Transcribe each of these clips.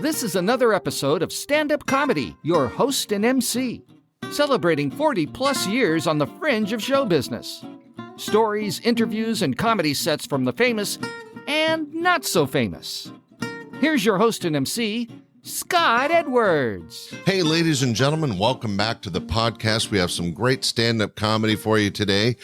This is another episode of Standup Comedy, your host and MC, celebrating 40-plus years on the fringe of show business. Stories, interviews, and comedy sets from the famous and not so famous. Here's your host and MC, Scott Edwards. Hey, ladies and gentlemen, welcome back to the podcast. We have some great stand-up comedy for you today.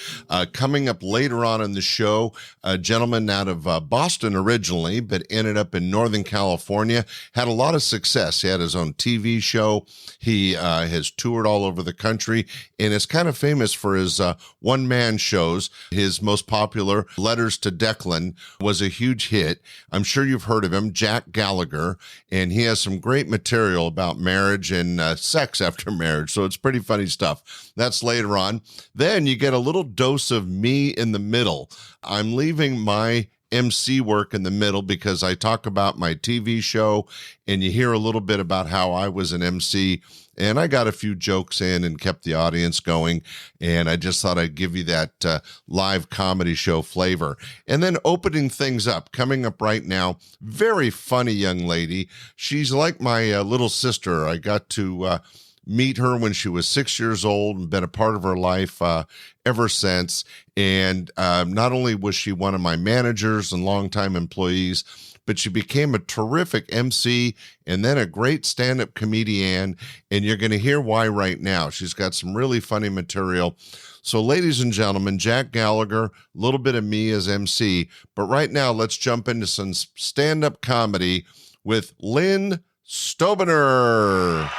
Coming up later on in the show, a gentleman out of Boston originally, but ended up in Northern California, had a lot of success. He had his own TV show. He has toured all over the country and is kind of famous for his one-man shows. His most popular, Letters to Declan, was a huge hit. I'm sure you've heard of him, Jack Gallagher, and he has some great material about marriage and sex after marriage, so it's pretty funny stuff. That's later on. Then you get a little dose of me in the middle. I'm leaving my MC work in the middle because I talk about my TV show, and you hear a little bit about how I was an MC, and I got a few jokes in and kept the audience going, and I just thought I'd give you that live comedy show flavor. And then opening things up, coming up right now, very funny young lady. She's like my little sister. I got to meet her when she was 6 years old and been a part of her life ever since. And not only was she one of my managers and longtime employees, but she became a terrific MC and then a great stand-up comedian, and you're going to hear why right now. She's got some really funny material. So, ladies and gentlemen, Jack Gallagher, a little bit of me as MC, but right now let's jump into some stand-up comedy with Lynn Stobebner.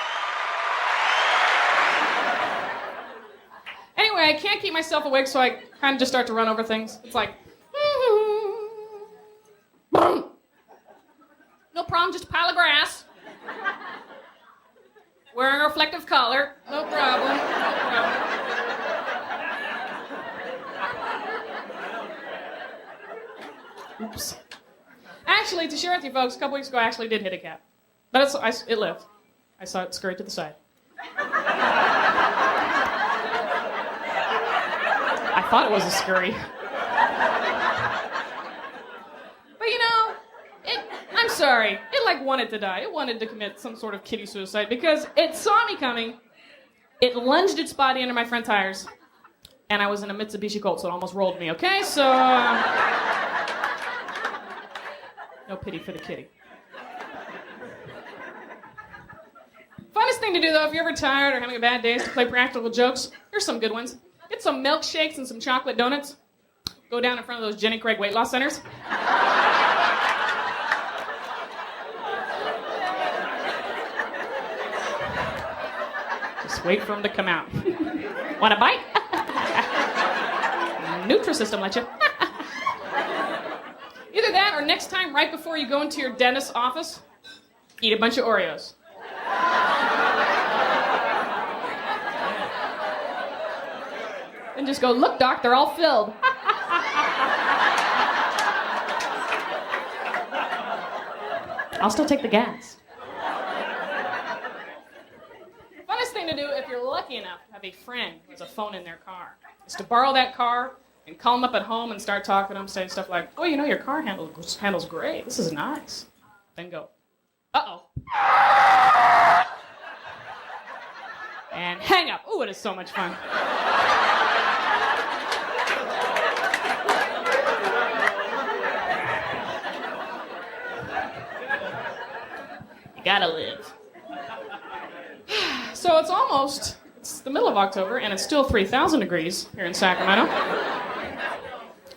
Anyway, I can't keep myself awake, so I kind of just start to run over things. It's like, no problem, just a pile of grass. Wearing a reflective collar, no problem. Oops. Actually, to share with you folks, a couple weeks ago I actually did hit a cat. But it lived. I saw it scurry to the side. I thought it was a scurry. But you know, I'm sorry. It wanted to die. It wanted to commit some sort of kitty suicide because it saw me coming. It lunged its body under my front tires. And I was in a Mitsubishi Colt, so it almost rolled me, okay? So, no pity for the kitty. Funnest thing to do, though, if you're ever tired or having a bad day, is to play practical jokes. Here's some good ones. Get some milkshakes and some chocolate donuts. Go down in front of those Jenny Craig weight loss centers. Just wait for them to come out. Want a bite? Nutrisystem let you. Either that or next time, right before you go into your dentist's office, eat a bunch of Oreos. And just go, look, Doc, they're all filled. I'll still take the gas. Funnest thing to do if you're lucky enough to have a friend who has a phone in their car is to borrow that car and call them up at home and start talking to them, saying stuff like, oh, you know, your car handles great. This is nice. Then go, uh-oh. And hang up. Ooh, it is so much fun. You gotta live. So it's the middle of October, and it's still 3,000 degrees here in Sacramento.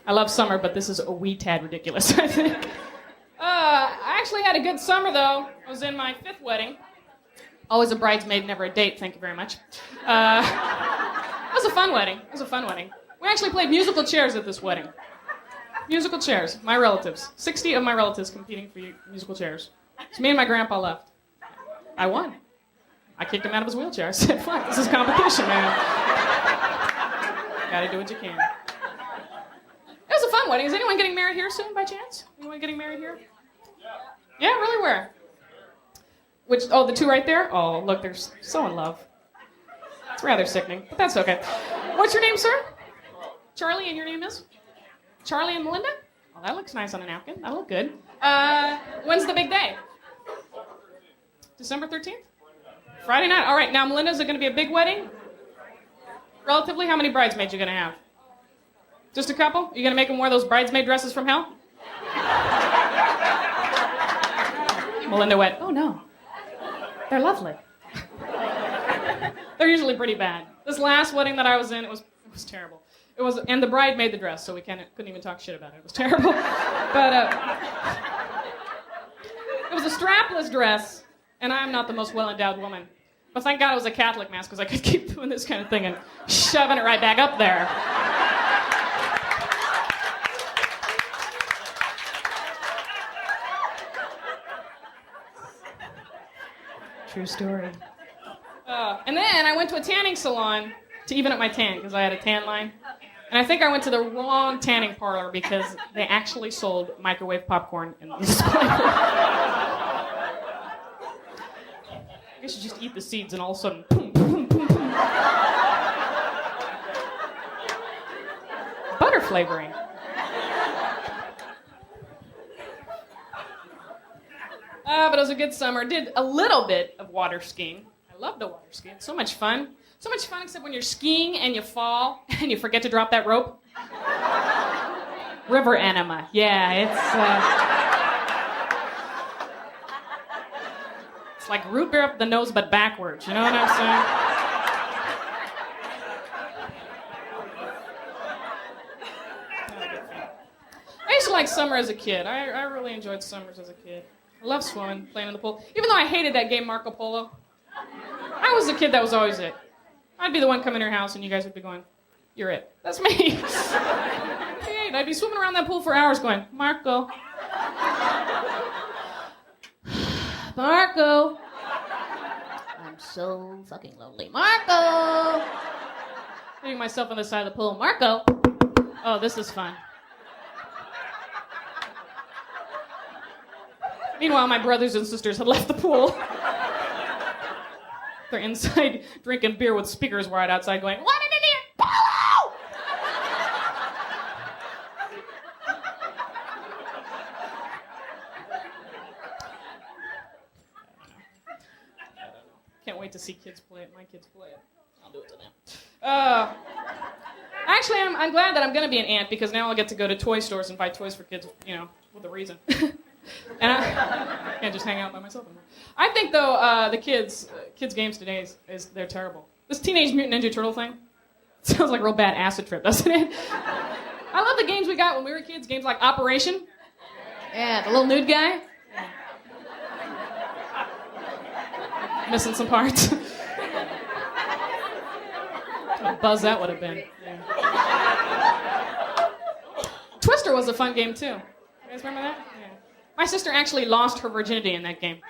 I love summer, but this is a wee tad ridiculous, I think. I actually had a good summer, though. I was in my 5th wedding. Always a bridesmaid, never a date, thank you very much. It was a fun wedding. We actually played musical chairs at this wedding. Musical chairs, my relatives. 60 of my relatives competing for musical chairs. So me and my grandpa left. I won. I kicked him out of his wheelchair. I said, fuck, this is competition, man. Gotta do what you can. It was a fun wedding. Is anyone getting married here soon, by chance? Anyone getting married here? Yeah, really, where? The two right there? Oh, look, they're so in love. It's rather sickening, but that's okay. What's your name, sir? Charlie, and your name is? Charlie and Melinda? Oh, that looks nice on a napkin. That'll look good. When's the big day? December 13th? Friday night. All right, now, Melinda, is it going to be a big wedding? Relatively, how many bridesmaids are you going to have? Just a couple? Are you going to make them wear those bridesmaid dresses from hell? Melinda went, oh no. They're lovely. They're usually pretty bad. This last wedding that I was in, it was terrible. And the bride made the dress, so we couldn't even talk shit about it. It was terrible. But it was a strapless dress, and I'm not the most well-endowed woman. But thank God it was a Catholic mass, because I could keep doing this kind of thing and shoving it right back up there. True story. And then I went to a tanning salon to even up my tan, because I had a tan line. And I think I went to the wrong tanning parlor, because they actually sold microwave popcorn in the display. I guess you just eat the seeds and all of a sudden, boom, boom, boom, boom. Butter flavoring. But it was a good summer. Did a little bit of water skiing. I love the water skiing. So much fun. So much fun, except when you're skiing and you fall and you forget to drop that rope. River enema. Yeah, it's like root beer up the nose but backwards. You know what I'm saying? I used to like summer as a kid. I really enjoyed summers as a kid. I love swimming, playing in the pool. Even though I hated that game Marco Polo, I was the kid that was always it. I'd be the one coming to your house and you guys would be going, you're it. That's me. Hey, I'd be swimming around that pool for hours going, Marco. Marco. I'm so fucking lonely. Marco. Hitting myself on the side of the pool. Marco. Oh, this is fun. Meanwhile, my brothers and sisters had left the pool. They're inside drinking beer with speakers wide outside going, what an idiot! Polo! Can't wait to see kids play it. My kids play it. I'll do it to them. Actually, I'm glad that I'm going to be an aunt, because now I'll get to go to toy stores and buy toys for kids, with a reason. And I can't just hang out by myself anymore. I think, though, the kids' games today they're terrible. This Teenage Mutant Ninja Turtle thing sounds like a real bad acid trip, doesn't it? I love the games we got when we were kids. Games like Operation. Yeah, the little nude guy. Yeah. Missing some parts. What a buzz that would have been. Yeah. Twister was a fun game, too. You guys remember that? Yeah. My sister actually lost her virginity in that game.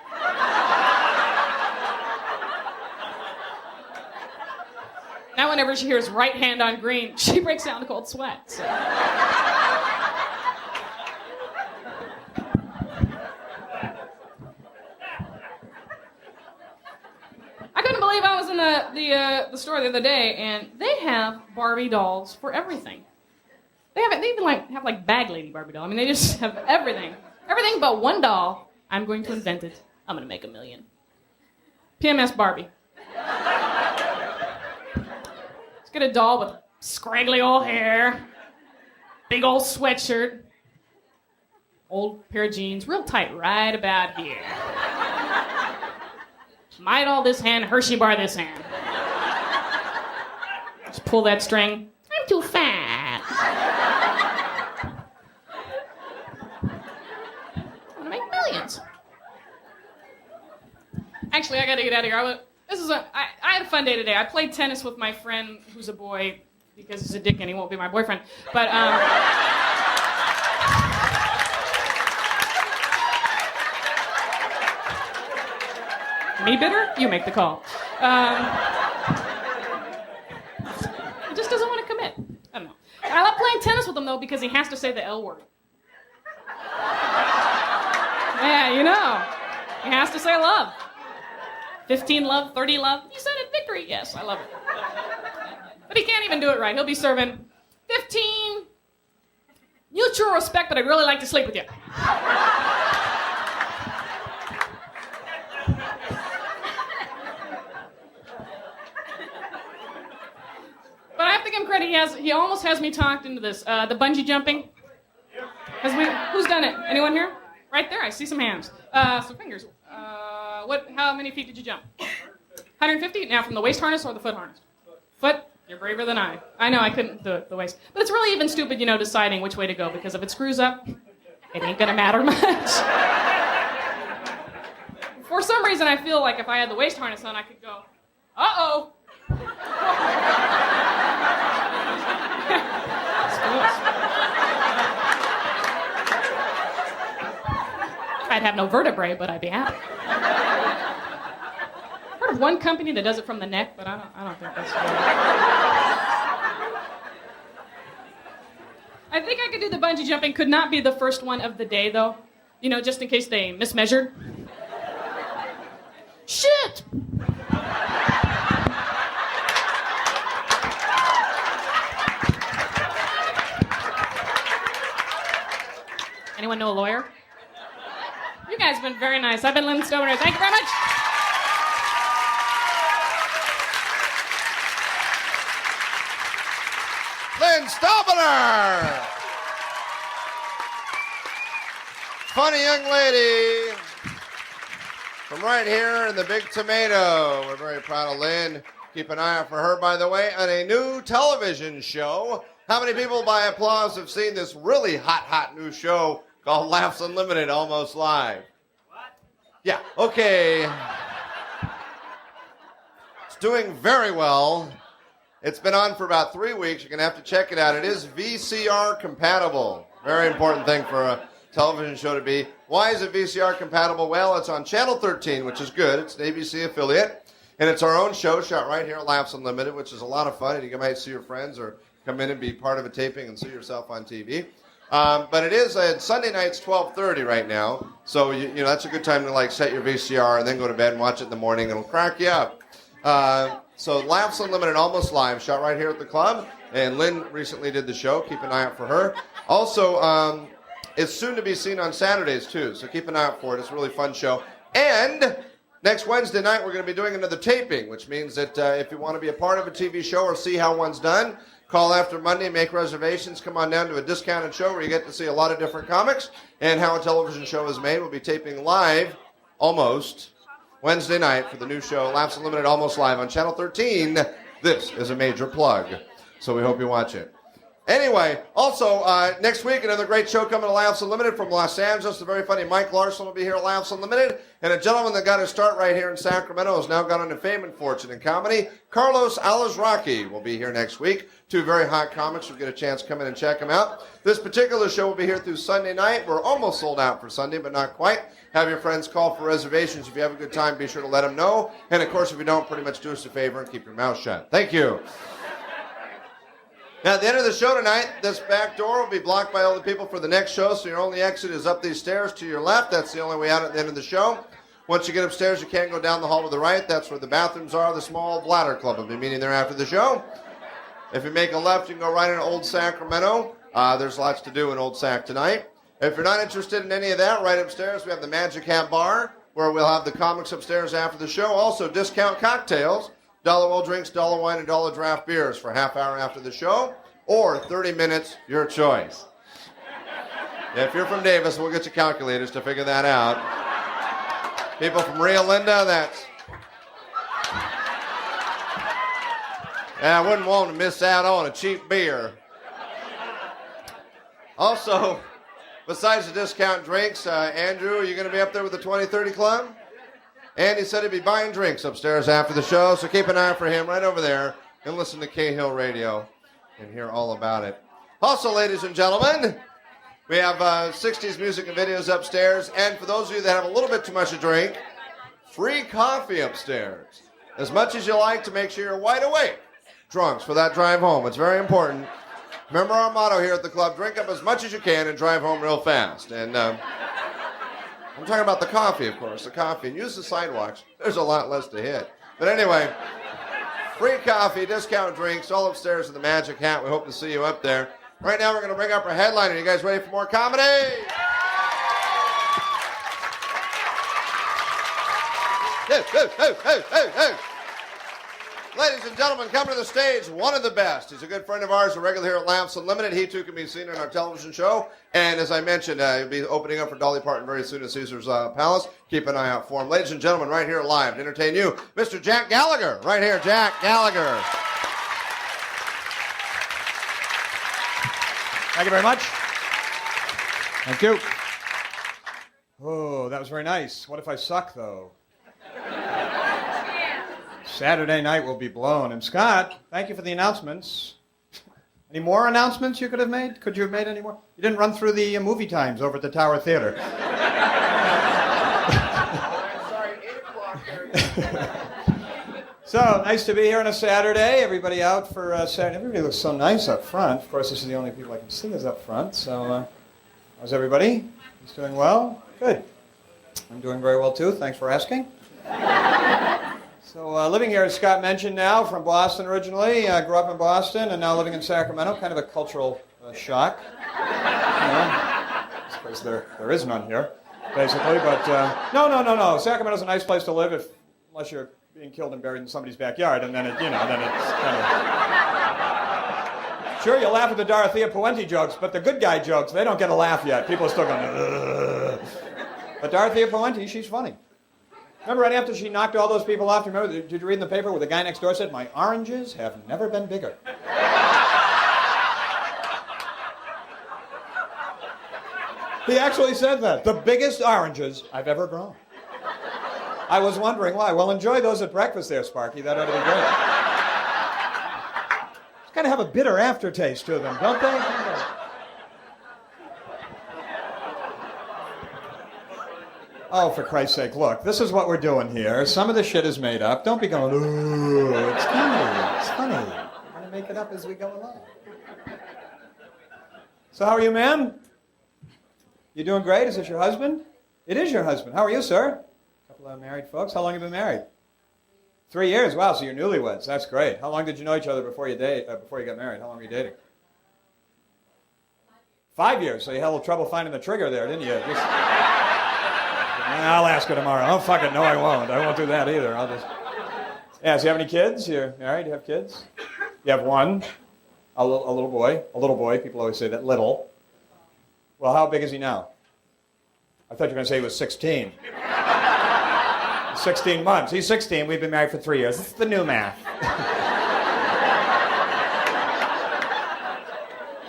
Now whenever she hears right hand on green, she breaks out in a cold sweat. So. I couldn't believe I was in the store the other day, and they have Barbie dolls for everything. They even have bag lady Barbie doll. I mean, they just have everything. Everything but one doll. I'm going to invent it. I'm going to make $1 million. PMS Barbie. Let's get a doll with scraggly old hair, big old sweatshirt, old pair of jeans, real tight right about here. Mite all this hand, Hershey bar this hand. Just pull that string. I'm too fat. Millions. Actually, I gotta get out of here. I had a fun day today. I played tennis with my friend who's a boy, because he's a dick and he won't be my boyfriend. But me bitter? You make the call. He just doesn't want to commit. I don't know. I love playing tennis with him though, because he has to say the L word. Yeah, he has to say love. 15 love, 30 love. You said it, victory. Yes, I love it. But he can't even do it right. He'll be serving 15 mutual respect, but I'd really like to sleep with you. he almost has me talked into this. The bungee jumping. Who's done it? Anyone here? Right there, I see some hands. Some fingers. How many feet did you jump? 150? Now from the waist harness or the foot harness? Foot? You're braver than I. I know I couldn't do the waist. But it's really even stupid, deciding which way to go, because if it screws up, it ain't gonna matter much. For some reason, I feel like if I had the waist harness on, I could go, uh-oh. I'd have no vertebrae, but I'd be happy. I've heard of one company that does it from the neck, but I don't think that's good. I think I could do the bungee jumping. Could not be the first one of the day, though. Just in case they mismeasured. Shit! Anyone know a lawyer? You guys have been very nice. I've been Lynn Stobebner. Thank you very much. Lynn Stobebner! Funny young lady from right here in the Big Tomato. We're very proud of Lynn. Keep an eye out for her, by the way, on a new television show. How many people, by applause, have seen this really hot new show called Laughs Unlimited, almost live? What? Yeah, okay. It's doing very well. It's been on for about 3 weeks. You're going to have to check it out. It is VCR compatible. Very important thing for a television show to be. Why is it VCR compatible? Well, it's on Channel 13, which is good. It's an ABC affiliate. And it's our own show shot right here at Laughs Unlimited, which is a lot of fun. And you might see your friends or come in and be part of a taping and see yourself on TV. But it is Sunday nights, 12:30 right now. So, that's a good time to, set your VCR and then go to bed and watch it in the morning. It'll crack you up. So Laughs Unlimited, almost live, shot right here at the club. And Lynn recently did the show. Keep an eye out for her. Also, it's soon to be seen on Saturdays, too. So keep an eye out for it. It's a really fun show. And next Wednesday night, we're going to be doing another taping, which means that if you want to be a part of a TV show or see how one's done, call after Monday, make reservations, come on down to a discounted show where you get to see a lot of different comics and how a television show is made. We'll be taping live, almost, Wednesday night for the new show, Laughs Unlimited, almost live on Channel 13. This is a major plug, so we hope you watch it. Anyway, also, next week, another great show coming to Laughs Unlimited from Los Angeles. The very funny Mike Larson will be here at Laughs Unlimited. And a gentleman that got his start right here in Sacramento has now gone into fame and fortune in comedy. Carlos Alazraqui will be here next week. Two very hot comics. You'll get a chance to come in and check them out. This particular show will be here through Sunday night. We're almost sold out for Sunday, but not quite. Have your friends call for reservations. If you have a good time, be sure to let them know. And, of course, if you don't, pretty much do us a favor and keep your mouth shut. Thank you. Now, at the end of the show tonight, this back door will be blocked by all the people for the next show, so your only exit is up these stairs to your left. That's the only way out at the end of the show. Once you get upstairs, you can't go down the hall to the right. That's where the bathrooms are. The Small Bladder Club will be meeting there after the show. If you make a left, you can go right into Old Sacramento. There's lots to do in Old Sac tonight. If you're not interested in any of that, right upstairs, we have the Magic Hat Bar, where we'll have the comics upstairs after the show. Also, discount cocktails. $1 all drinks, $1 wine, and $1 draft beers for a half hour after the show, or 30 minutes, your choice. If you're from Davis, we'll get you calculators to figure that out. People from Rio Linda, that's... I wouldn't want to miss out on a cheap beer. Also, besides the discount drinks, Andrew, are you going to be up there with the 2030 Club? Andy said he'd be buying drinks upstairs after the show, so keep an eye for him right over there and listen to Cahill Radio and hear all about it. Also, ladies and gentlemen, we have 60s music and videos upstairs, and for those of you that have a little bit too much to drink, free coffee upstairs. As much as you like to make sure you're wide awake, drunks, for that drive home. It's very important. Remember our motto here at the club, drink up as much as you can and drive home real fast. And I'm talking about the coffee, of course, the coffee. And use the sidewalks. There's a lot less to hit. But anyway, free coffee, discount drinks, all upstairs in the Magic Hat. We hope to see you up there. Right now, we're going to bring up our headliner. You guys ready for more comedy? Ladies and gentlemen, come to the stage, one of the best. He's a good friend of ours, a regular here at Laughs Unlimited. He, too, can be seen in our television show. And as I mentioned, he'll be opening up for Dolly Parton very soon at Caesar's Palace. Keep an eye out for him. Ladies and gentlemen, right here live to entertain you, Mr. Jack Gallagher. Right here, Jack Gallagher. Thank you very much. Thank you. Oh, that was very nice. What if I suck, though? Saturday night will be blown. And Scott, thank you for the announcements. Any more announcements you could have made? Could you have made any more? You didn't run through the movie times over at the Tower Theater. Sorry, 8 o'clock. So, nice to be here on a Saturday. Everybody out for Saturday. Everybody looks so nice up front. Of course, this is the only people I can see is up front. So, how's everybody? Who's doing well? Good. I'm doing very well, too. Thanks for asking. So, living here, as Scott mentioned now, from Boston originally. Grew up in Boston and now living in Sacramento. Kind of a cultural shock. I suppose there is none here, basically. But no. Sacramento's a nice place to live unless you're being killed and buried in somebody's backyard, and then it's kind of... Sure, you laugh at the Dorothea Puente jokes, but the good guy jokes, they don't get a laugh yet. People are still going, ugh. But Dorothea Puente, she's funny. Remember right after she knocked all those people off, did you read in the paper where the guy next door said, "My oranges have never been bigger." He actually said that. The biggest oranges I've ever grown. I was wondering why. Well, enjoy those at breakfast there, Sparky. That ought to be great. It's got to have a bitter aftertaste to them, don't they? Oh, for Christ's sake, look, this is what we're doing here. Some of the shit is made up. Don't be going, ooh, it's funny, it's funny. We're going to make it up as we go along. So how are you, ma'am? You doing great? Is this your husband? It is your husband. How are you, sir? A couple of married folks. How long have you been married? 3 years. Wow, so you're newlyweds. That's great. How long did you know each other before you got married? How long were you dating? 5 years. So you had a little trouble finding the trigger there, didn't you? I'll ask her tomorrow. Oh, fuck it. No, I won't. I won't do that either. I'll just... Yeah, so you have any kids? You're married? You have kids? You have one? A little boy. A little boy. People always say that. Little. Well, how big is he now? I thought you were going to say he was 16. 16 months. He's 16. We've been married for 3 years. This is the new math.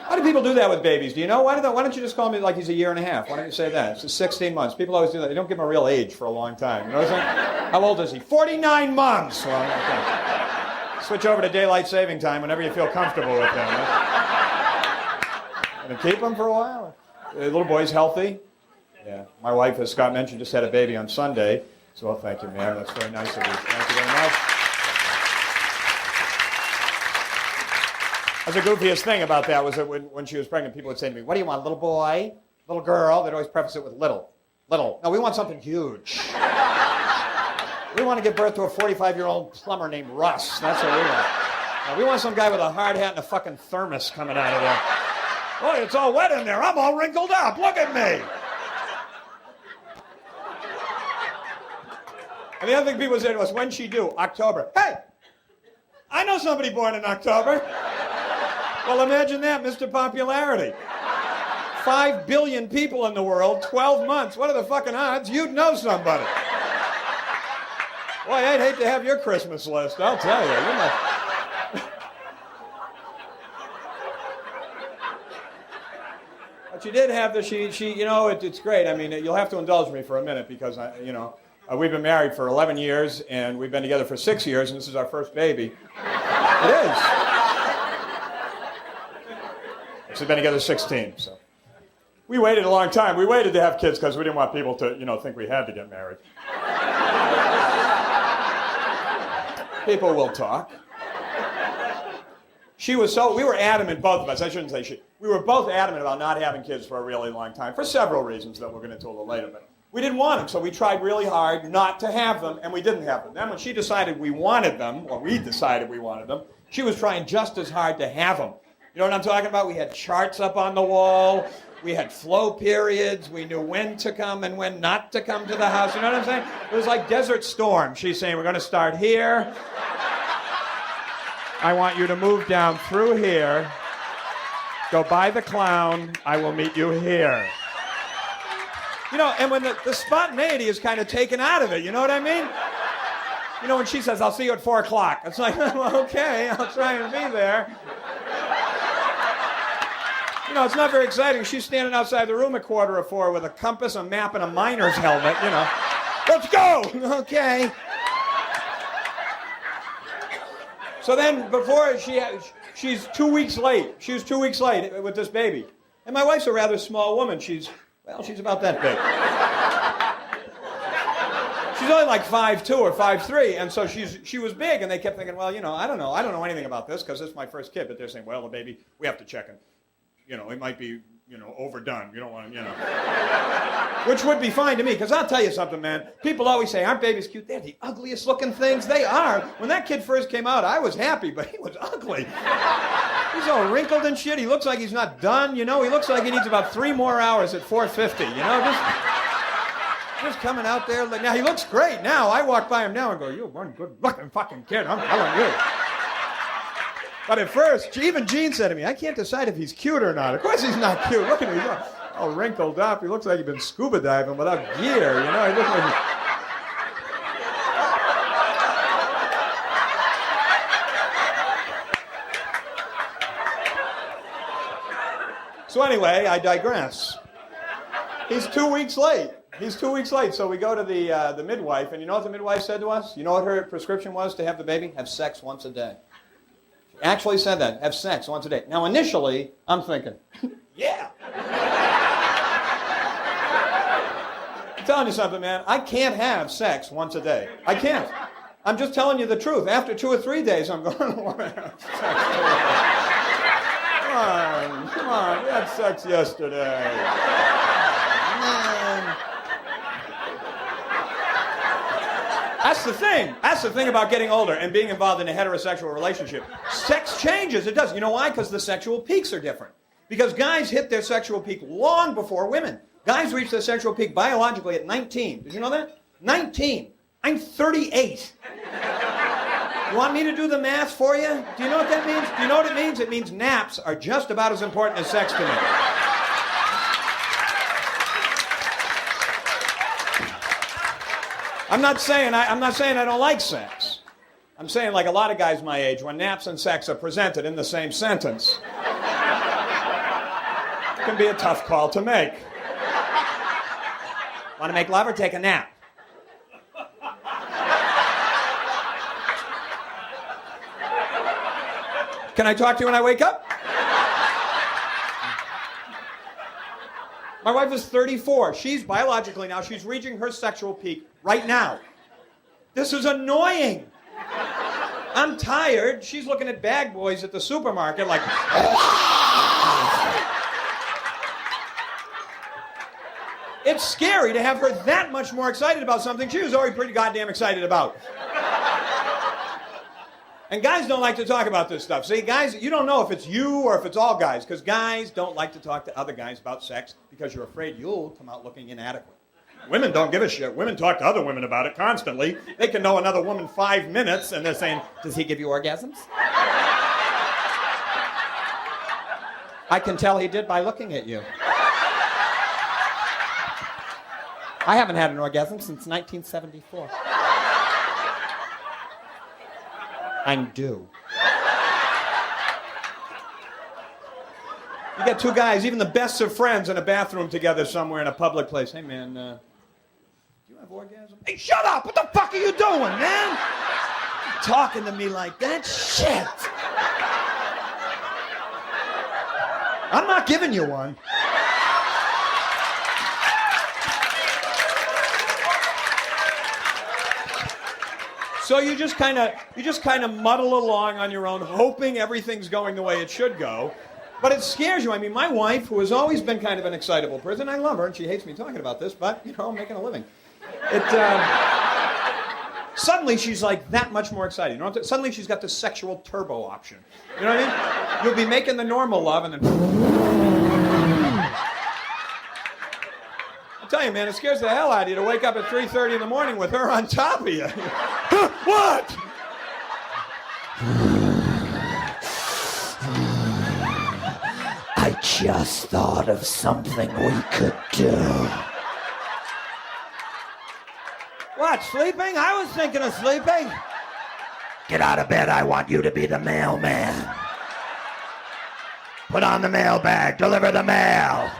How do people do that with babies? Do you know? Why don't you just call me like he's a year and a half? Why don't you say that? It's 16 months. People always do that. They don't give him a real age for a long time. You know what I'm saying? How old is he? 49 months. Well, okay. Switch over to daylight saving time whenever you feel comfortable with him. Gonna keep him for a while? The little boy's healthy. Yeah. My wife, as Scott mentioned, just had a baby on Sunday. So, well, thank you, ma'am. That's very nice of you. Thank you very much. The goofiest thing about that was that when she was pregnant, people would say to me, "What do you want, little boy, little girl?" They'd always preface it with little. Little. No, we want something huge. We want to give birth to a 45-year-old plumber named Russ. That's what we want. Now, we want some guy with a hard hat and a fucking thermos coming out of there. Oh, it's all wet in there. I'm all wrinkled up. Look at me. And the other thing people said was, "When'd she do?" October. Hey, I know somebody born in October. Well, imagine that, Mr. Popularity. 5 billion people in the world, 12 months. What are the fucking odds? You'd know somebody. Boy, I'd hate to have your Christmas list, I'll tell you. But you did have it's great. I mean, you'll have to indulge me for a minute because, we've been married for 11 years, and we've been together for 6 years, and this is our first baby. It is. We've been together 16, so. We waited a long time. We waited to have kids because we didn't want people to, think we had to get married. People will talk. We were adamant, both of us, I shouldn't say she. We were both adamant about not having kids for a really long time, for several reasons that we'll get into a little later, but we didn't want them, so we tried really hard not to have them, and we didn't have them. Then when she decided we wanted them, or we decided we wanted them, she was trying just as hard to have them. You know what I'm talking about? We had charts up on the wall. We had flow periods. We knew when to come and when not to come to the house. You know what I'm saying? It was like Desert Storm. She's saying, we're going to start here. I want you to move down through here. Go by the clown. I will meet you here. You know, and when the spontaneity is kind of taken out of it, you know what I mean? You know, when she says, I'll see you at 4 o'clock. It's like, well, okay, I'll try and be there. You know, it's not very exciting. She's standing outside the room at 4:45 with a compass, a map, and a miner's helmet, you know. Let's go! Okay. So then, before she's 2 weeks late. She was 2 weeks late with this baby. And my wife's a rather small woman. She's about that big. She's only like 5'2" or 5'3", and so she was big, and they kept thinking, well, you know, I don't know anything about this because this is my first kid, but they're saying, well, the baby, we have to check him. You know, it might be, you know, overdone. You don't want to, you know. Which would be fine to me, because I'll tell you something, man. People always say, aren't babies cute? They're the ugliest looking things. They are. When that kid first came out, I was happy, but he was ugly. He's all wrinkled and shit. He looks like he's not done, you know. He looks like he needs about 3 more hours at 4:50, you know. Just coming out there. Now, he looks great now. I walk by him now and go, you're one good-looking fucking kid, I'm telling you. But at first, even Gene said to me, I can't decide if he's cute or not. Of course he's not cute. Look at him. He's all wrinkled up. He looks like he's been scuba diving without gear, you know. He looks like So anyway, I digress. He's 2 weeks late. So we go to the midwife, and you know what the midwife said to us? You know what her prescription was to have the baby? Have sex once a day. She actually said that. Have sex once a day. Now, initially, I'm thinking, yeah. I'm telling you something, man. I can't have sex once a day. I can't. I'm just telling you the truth. After 2 or 3 days, I'm going, Come on. We had sex yesterday. Man. That's the thing about getting older and being involved in a heterosexual relationship. Sex changes. It does. You know why? Because the sexual peaks are different. Because guys hit their sexual peak long before women. Guys reach their sexual peak biologically at 19. Did you know that? 19. I'm 38. You want me to do the math for you? Do you know what that means? Do you know what it means? It means naps are just about as important as sex to me. I'm not saying I don't like sex. I'm saying, like a lot of guys my age, when naps and sex are presented in the same sentence, it can be a tough call to make. Want to make love or take a nap? Can I talk to you when I wake up? My wife is 34. She's biologically now, she's reaching her sexual peak right now. This is annoying. I'm tired. She's looking at bag boys at the supermarket like... It's scary to have her that much more excited about something she was already pretty goddamn excited about. And guys don't like to talk about this stuff. See, guys, you don't know if it's you or if it's all guys, because guys don't like to talk to other guys about sex because you're afraid you'll come out looking inadequate. Women don't give a shit. Women talk to other women about it constantly. They can know another woman 5 minutes, and they're saying, does he give you orgasms? I can tell he did by looking at you. I haven't had an orgasm since 1974. I'm due. You get two guys, even the best of friends, in a bathroom together somewhere in a public place. Hey, man, do you have orgasm? Hey, shut up! What the fuck are you doing, man? Talking to me like that? Shit! I'm not giving you one. So you just kind of muddle along on your own, hoping everything's going the way it should go. But it scares you. I mean, my wife, who has always been kind of an excitable person, I love her, and she hates me talking about this, but, you know, I'm making a living. Suddenly she's like that much more excited. You know, suddenly she's got the sexual turbo option. You know what I mean? You'll be making the normal love, and then... I tell you, man, it scares the hell out of you to wake up at 3:30 in the morning with her on top of you. What? just thought of something we could do. What, sleeping? I was thinking of sleeping. Get out of bed, I want you to be the mailman. Put on the mail bag, deliver the mail.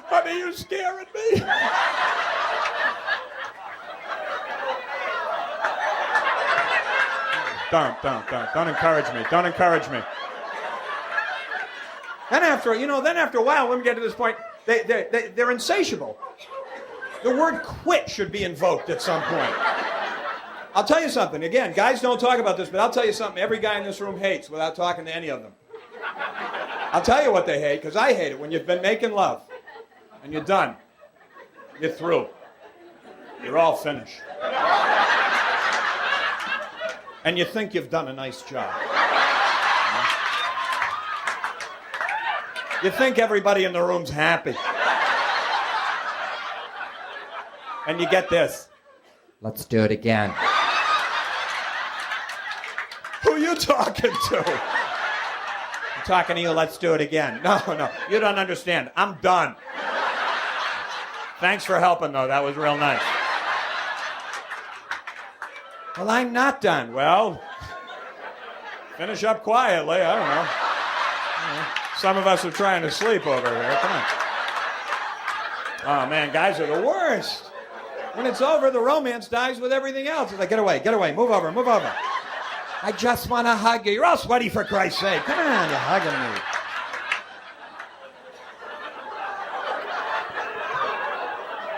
Honey, you're scaring me. Don't encourage me. Don't encourage me. Then after a while, women get to this point, they're insatiable. The word quit should be invoked at some point. I'll tell you something. Again, guys don't talk about this, but I'll tell you something every guy in this room hates without talking to any of them. I'll tell you what they hate, because I hate it. When you've been making love, and you're done, you're through. You're all finished. And you think you've done a nice job. You think everybody in the room's happy. And you get this. Let's do it again. Who you talking to? I'm talking to you, let's do it again. No, you don't understand. I'm done. Thanks for helping, though. That was real nice. Well, I'm not done. Well, finish up quietly. I don't know. Some of us are trying to sleep over here. Come on. Oh, man, guys are the worst. When it's over, the romance dies with everything else. It's like, get away, move over. I just want to hug you. You're all sweaty, for Christ's sake. Come on, you're hugging me.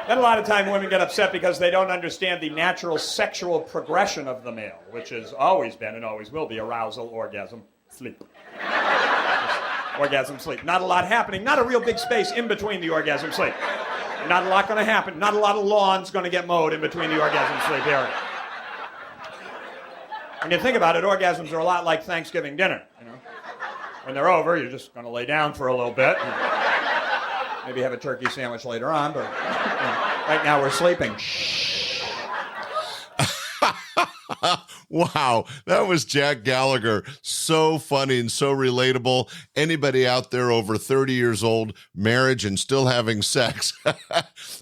Then a lot of time women get upset because they don't understand the natural sexual progression of the male, which has always been and always will be arousal, orgasm, sleep. Orgasm, sleep. Not a lot happening. Not a real big space in between the orgasm, sleep. Not a lot going to happen. Not a lot of lawn's going to get mowed in between the orgasm, sleep area. When you think about it, orgasms are a lot like Thanksgiving dinner. You know, when they're over, you're just going to lay down for a little bit. Maybe have a turkey sandwich later on, but right now we're sleeping. Wow, that was Jack Gallagher. So funny and so relatable. Anybody out there over 30 years old, marriage and still having sex,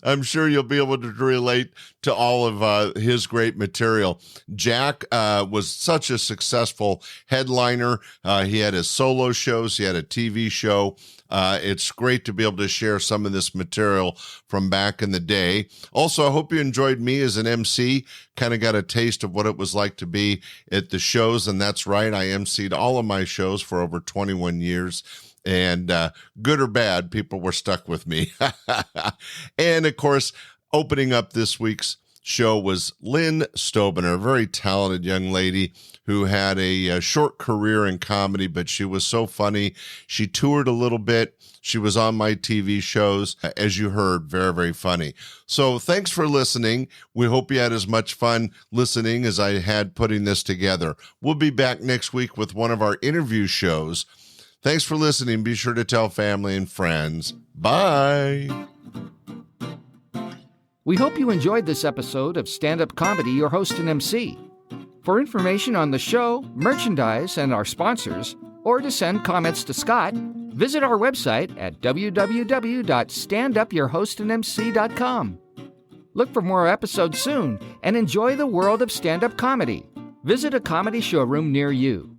I'm sure you'll be able to relate to all of his great material. Jack was such a successful headliner. He had his solo shows. He had a TV show. It's great to be able to share some of this material from back in the day. Also, I hope you enjoyed me as an MC, kind of got a taste of what it was like to be at the shows. And that's right, I MC'd all of my shows for over 21 years. And good or bad, people were stuck with me. And of course, opening up this week's show was Lynn Stobebner, a very talented young lady who had a short career in comedy, but she was so funny. She toured a little bit. She was on my TV shows, as you heard, very, very funny. So thanks for listening. We hope you had as much fun listening as I had putting this together. We'll be back next week with one of our interview shows. Thanks for listening. Be sure to tell family and friends. Bye. We hope you enjoyed this episode of Stand-Up Comedy, your host and MC. For information on the show, merchandise, and our sponsors, or to send comments to Scott, visit our website at www.standupyourhostandmc.com. Look for more episodes soon and enjoy the world of stand-up comedy. Visit a comedy showroom near you.